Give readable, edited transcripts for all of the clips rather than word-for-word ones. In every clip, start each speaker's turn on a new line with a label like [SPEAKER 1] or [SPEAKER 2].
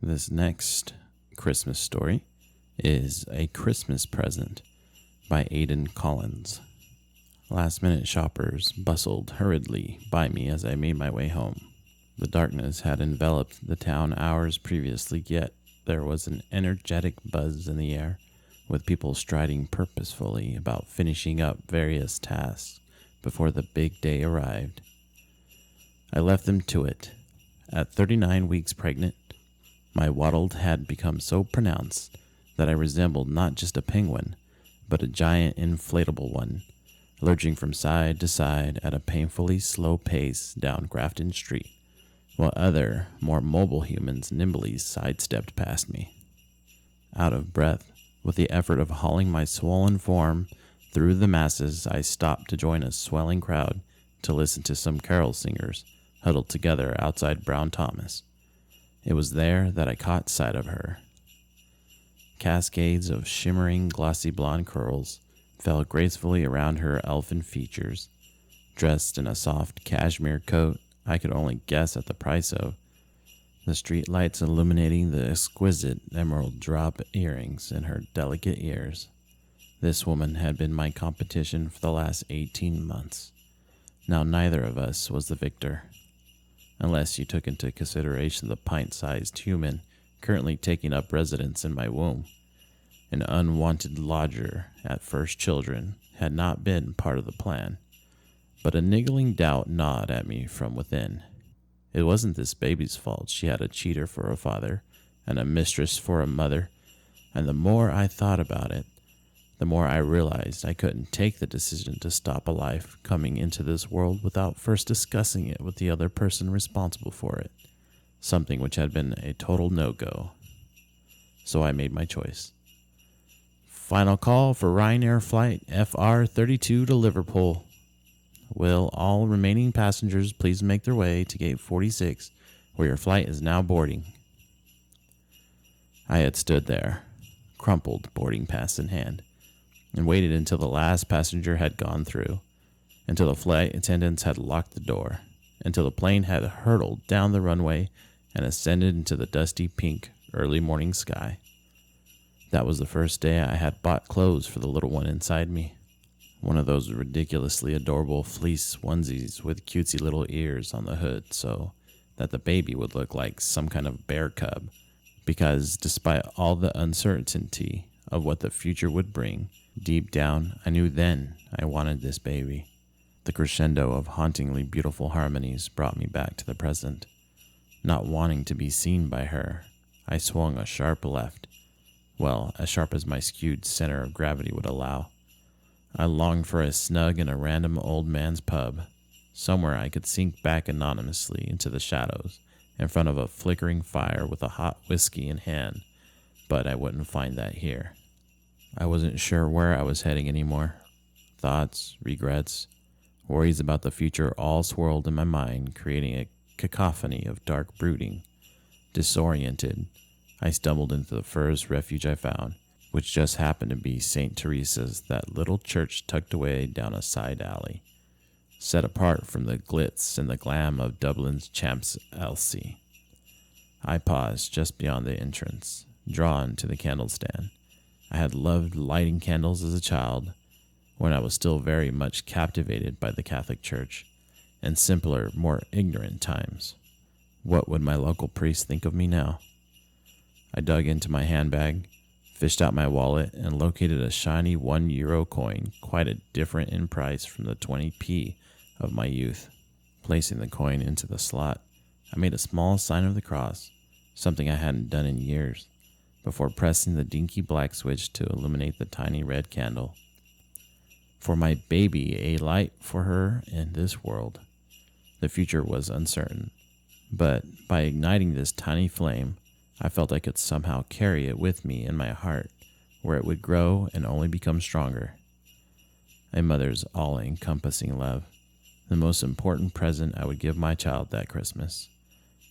[SPEAKER 1] This next Christmas story is A Christmas Present by Aedin Collins. Last-minute shoppers bustled hurriedly by me as I made my way home. The darkness had enveloped the town hours previously, yet there was an energetic buzz in the air, with people striding purposefully about finishing up various tasks before the big day arrived. I left them to it. At 39 weeks pregnant, my waddled had become so pronounced that I resembled not just a penguin, but a giant inflatable one, lurching from side to side at a painfully slow pace down Grafton Street, while other, more mobile humans nimbly sidestepped past me. Out of breath, with the effort of hauling my swollen form through the masses, I stopped to join a swelling crowd to listen to some carol singers huddled together outside Brown Thomas. It was there that I caught sight of her. Cascades of shimmering, glossy blonde curls fell gracefully around her elfin features. Dressed in a soft cashmere coat I could only guess at the price of, the street lights illuminating the exquisite emerald drop earrings in her delicate ears. This woman had been my competition for the last 18 months. Now neither of us was the victor, unless you took into consideration the pint-sized human currently taking up residence in my womb. An unwanted lodger at First Children had not been part of the plan, but a niggling doubt gnawed at me from within. It wasn't this baby's fault she had a cheater for a father and a mistress for a mother, and the more I thought about it, the more I realized I couldn't take the decision to stop a life coming into this world without first discussing it with the other person responsible for it, something which had been a total no-go. So I made my choice. Final call for Ryanair flight FR32 to Liverpool. Will all remaining passengers please make their way to gate 46, where your flight is now boarding? I had stood there, crumpled boarding pass in hand, and waited until the last passenger had gone through, until the flight attendants had locked the door, until the plane had hurtled down the runway and ascended into the dusty pink early morning sky. That was the first day I had bought clothes for the little one inside me. One of those ridiculously adorable fleece onesies with cutesy little ears on the hood so that the baby would look like some kind of bear cub. Because despite all the uncertainty of what the future would bring, deep down I knew then I wanted this baby. The crescendo of hauntingly beautiful harmonies brought me back to the present. Not wanting to be seen by her, I swung a sharp left. Well, as sharp as my skewed center of gravity would allow. I longed for a snug in a random old man's pub, somewhere I could sink back anonymously into the shadows in front of a flickering fire with a hot whiskey in hand, but I wouldn't find that here. I wasn't sure where I was heading anymore. Thoughts, regrets, worries about the future all swirled in my mind, creating a cacophony of dark brooding. Disoriented, I stumbled into the first refuge I found, which just happened to be St. Teresa's, that little church tucked away down a side alley, set apart from the glitz and the glam of Dublin's Champs Elysees. I paused just beyond the entrance, drawn to the candle stand. I had loved lighting candles as a child, when I was still very much captivated by the Catholic Church, in simpler, more ignorant times. What would my local priest think of me now? I dug into my handbag, fished out my wallet, and located a shiny €1 coin, quite different in price from the 20p of my youth. Placing the coin into the slot, I made a small sign of the cross, something I hadn't done in years, before pressing the dinky black switch to illuminate the tiny red candle. For my baby, a light for her in this world. The future was uncertain, but by igniting this tiny flame, I felt I could somehow carry it with me in my heart, where it would grow and only become stronger. A mother's all-encompassing love, the most important present I would give my child that Christmas.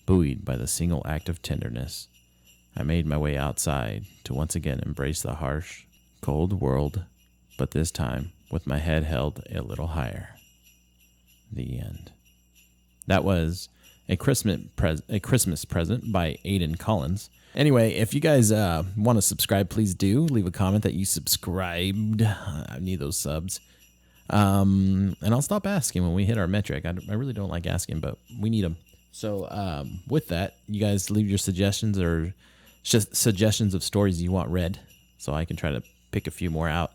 [SPEAKER 1] Buoyed by the single act of tenderness, I made my way outside to once again embrace the harsh, cold world, but this time with my head held a little higher. The end. That was a Christmas present by Aedin Collins. Anyway, if you guys want to subscribe, please do. Leave a comment that you subscribed. I need those subs. And I'll stop asking when we hit our metric. I really don't like asking, but we need them. So with that, you guys leave your suggestions or suggestions of stories you want read, so I can try to pick a few more out.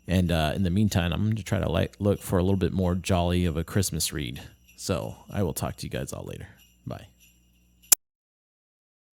[SPEAKER 1] And in the meantime, I'm going to try to look for a little bit more jolly of a Christmas read. So I will talk to you guys all later. Bye.